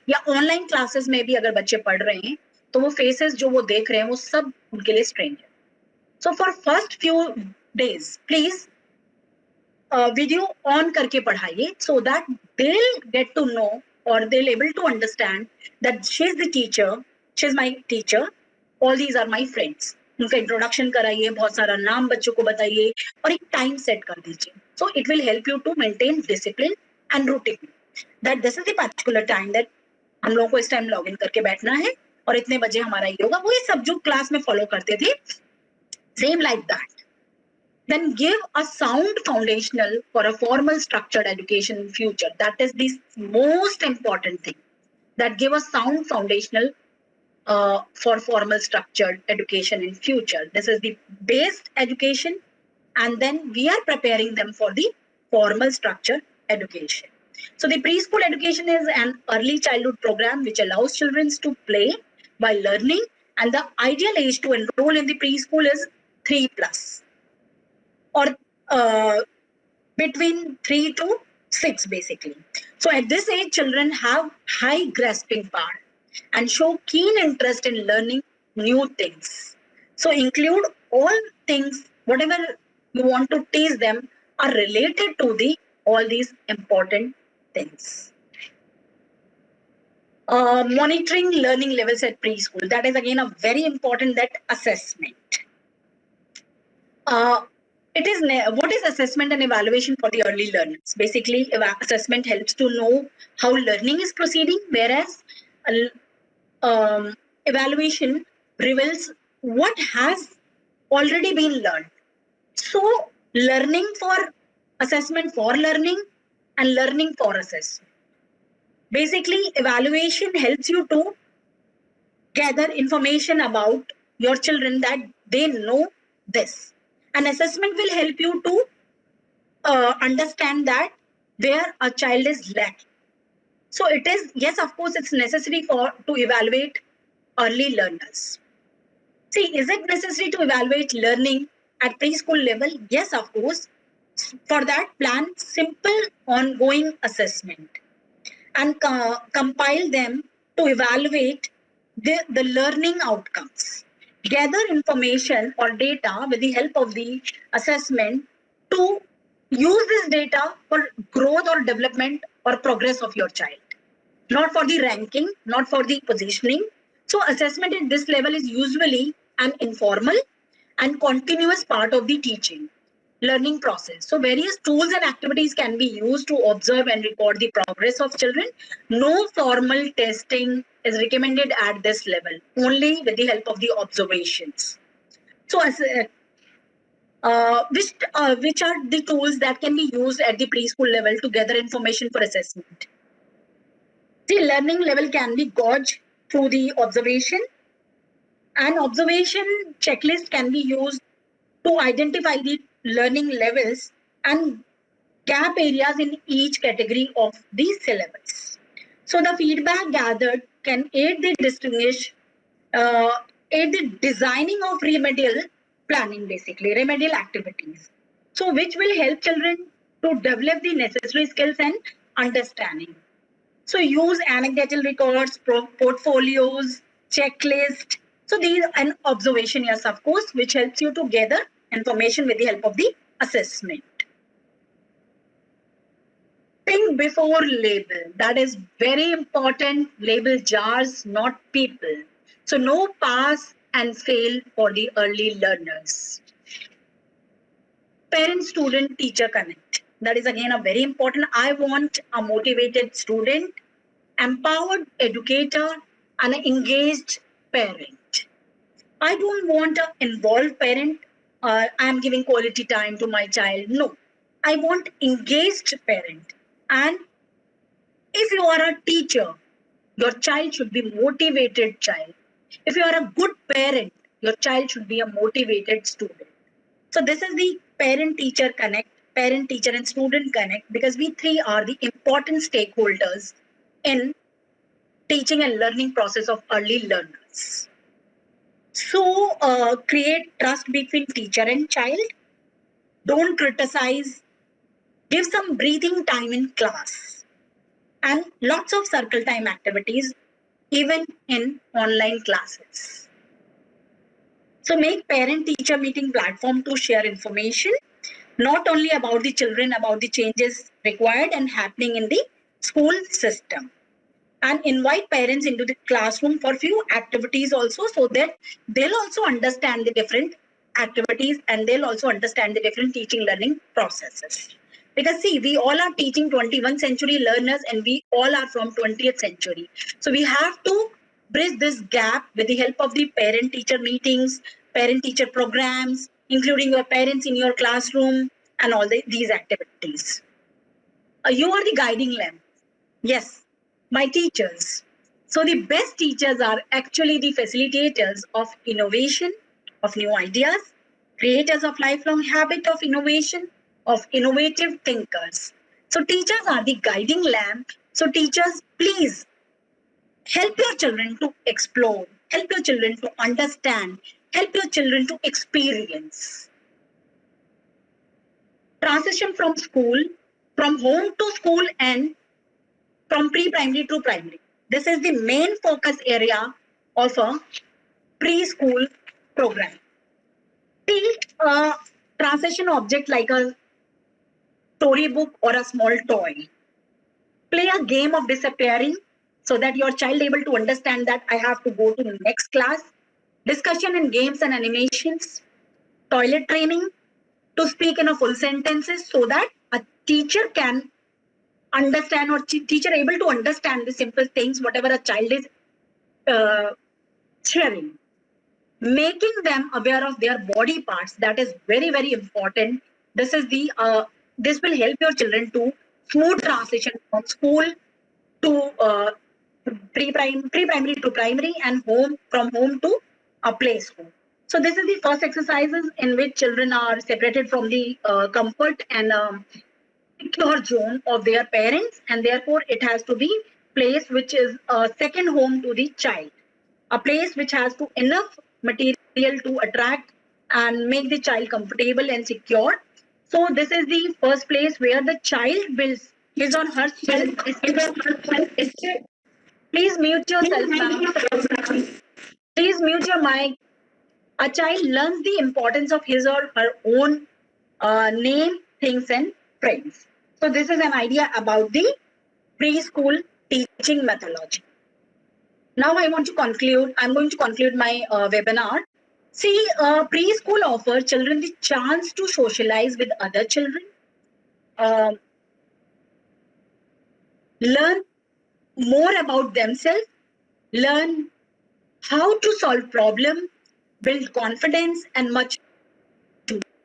या ऑनलाइन क्लासेस में भी अगर बच्चे पढ़ रहे हैं तो वो फेसेस जो वो देख रहे हैं वो सब उनके लिए stranger. So for first few days please video ऑन करके पढ़ाइए, so that they get to know और they able to understand that she is the teacher, she is my teacher, all these are my friends. उनका introduction कराइए, बहुत सारा नाम बच्चों को बताइए और एक टाइम सेट कर दीजिए. So it will help you to maintain discipline and routine, that this is the particular time that हम लोगों को इस टाइम लॉग इन करके बैठना है और इतने बजे हमारा ये होगा. वो ये सब जो क्लास में फॉलो करते थे, same like that. Then give a sound foundational for a formal structured education in future. That is the most important thing. That give a sound foundational for formal structured education in future. This is the based education, and then we are preparing them for the formal structured education. So the preschool education is an early childhood program which allows children to play while learning, and the ideal age to enroll in the preschool is 3+. Or between 3 to 6 basically. So at this age, children have high grasping power and show keen interest in learning new things. So include all things, whatever you want to teach them are related to all these important things. Monitoring learning levels at preschool. That is again a very important, that assessment. What is assessment and evaluation for the early learners? Basically, assessment helps to know how learning is proceeding, whereas evaluation reveals what has already been learned. So, learning for assessment for learning and learning for assessment. Basically, evaluation helps you to gather information about your children that they know this. And assessment will help you to understand that where a child is lacking. So it is, yes, of course, it's necessary to evaluate early learners. See, is it necessary to evaluate learning at preschool level? Yes, of course. For that, plan simple ongoing assessment and compile them to evaluate the learning outcomes. Gather information or data with the help of the assessment to use this data for growth or development or progress of your child, not for the ranking, not for the positioning. So assessment at this level is usually an informal and continuous part of the teaching learning process. So various tools and activities can be used to observe and record the progress of children. No formal testing is recommended at this level, only with the help of the observations. So which are the tools that can be used at the preschool level to gather information for assessment? The learning level can be gauged through the observation. An observation checklist can be used to identify the learning levels and gap areas in each category of the syllabus. So the feedback gathered can aid the designing of remedial planning, basically remedial activities. So which will help children to develop the necessary skills and understanding. So use anecdotal records, portfolios, checklist. So these and observation, yes, of course, which helps you to gather information with the help of the assessment. Think before label. That is very important. Label jars, not people. So no pass and fail for the early learners. Parent student teacher connect. That is again a very important. I want a motivated student, empowered educator, and an engaged parent. I don't want an involved parent. I'm giving quality time to my child. No, I want engaged parent. And if you are a teacher, your child should be motivated child. If you are a good parent, your child should be a motivated student. So this is the parent-teacher connect, parent-teacher and student connect, because we three are the important stakeholders in teaching and learning process of early learners. So create trust between teacher and child. Don't criticize. Give some breathing time in class. And lots of circle time activities, even in online classes. So make parent-teacher meeting platform to share information, not only about the children, about the changes required and happening in the school system. And invite parents into the classroom for few activities also, so that they'll also understand the different activities and they'll also understand the different teaching learning processes. Because see, we all are teaching 21st century learners and we all are from 20th century. So we have to bridge this gap with the help of the parent-teacher meetings, parent-teacher programs, including your parents in your classroom and all these activities. You are the guiding lamp. Yes, my teachers. So the best teachers are actually the facilitators of innovation, of new ideas, creators of lifelong habit of innovation, of innovative thinkers. So teachers are the guiding lamp. So teachers, please help your children to explore, help your children to understand, help your children to experience. Transition from school, from home to school and from pre-primary to primary. This is the main focus area of a preschool program. See a transition object like a storybook or a small toy. Play a game of disappearing so that your child able to understand that I have to go to the next class. Discussion in games and animations. Toilet training to speak in a full sentences so that a teacher can understand or teacher able to understand the simple things whatever a child is sharing. Making them aware of their body parts, that is very important. This is the this will help your children to smooth transition from school to pre-primary to primary and from home to a play school. So this is the first exercises in which children are separated from the comfort and secure zone of their parents, and therefore it has to be place which is a second home to the child, a place which has to enough material to attract and make the child comfortable and secure. So this is the first place where the child builds his or her self-esteem. Please mute yourself, ma'am. Please mute your mic. A child learns the importance of his or her own name, things, and friends. So this is an idea about the preschool teaching methodology. Now I want to conclude. I'm going to conclude my webinar. See, preschool offers children the chance to socialize with other children, learn more about themselves, learn how to solve problems, build confidence, and much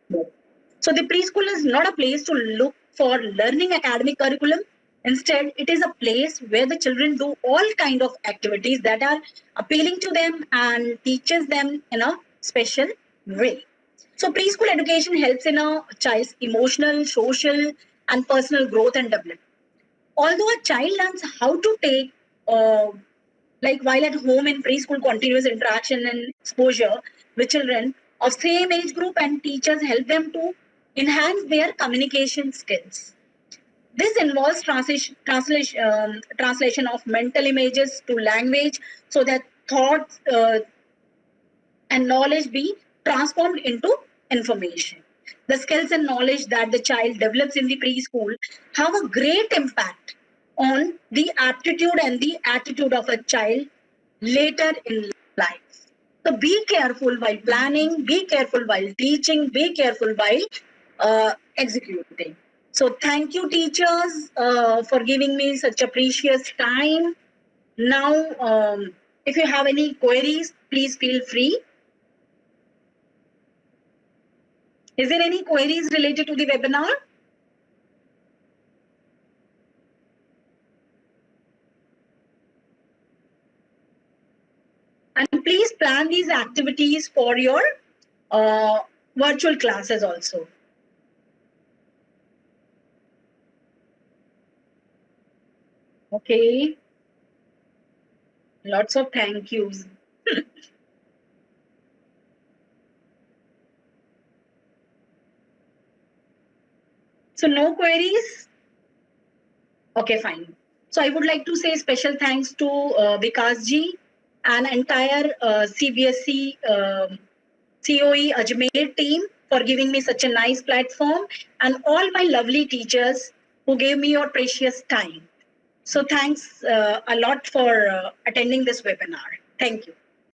more. So the preschool is not a place to look for learning academic curriculum. Instead, it is a place where the children do all kind of activities that are appealing to them and teaches them in a special way. So preschool education helps in a child's emotional, social, and personal growth and development. Although a child learns how to take, like while at home in preschool, continuous interaction and exposure with children of same age group, and teachers help them to enhance their communication skills. This involves translation of mental images to language so that thoughts and knowledge be transformed into information. The skills and knowledge that the child develops in the preschool have a great impact on the aptitude and the attitude of a child later in life. So be careful while planning, be careful while teaching, be careful while executing. So thank you, teachers, for giving me such a precious time. Now, if you have any queries, please feel free. Is there any queries related to the webinar? And please plan these activities for your virtual classes also. Okay. Lots of thank yous. So no queries? Okay, fine. So I would like to say special thanks to Vikas ji and entire CBSE COE Ajmer team for giving me such a nice platform, and all my lovely teachers who gave me your precious time. So thanks a lot for attending this webinar. Thank you.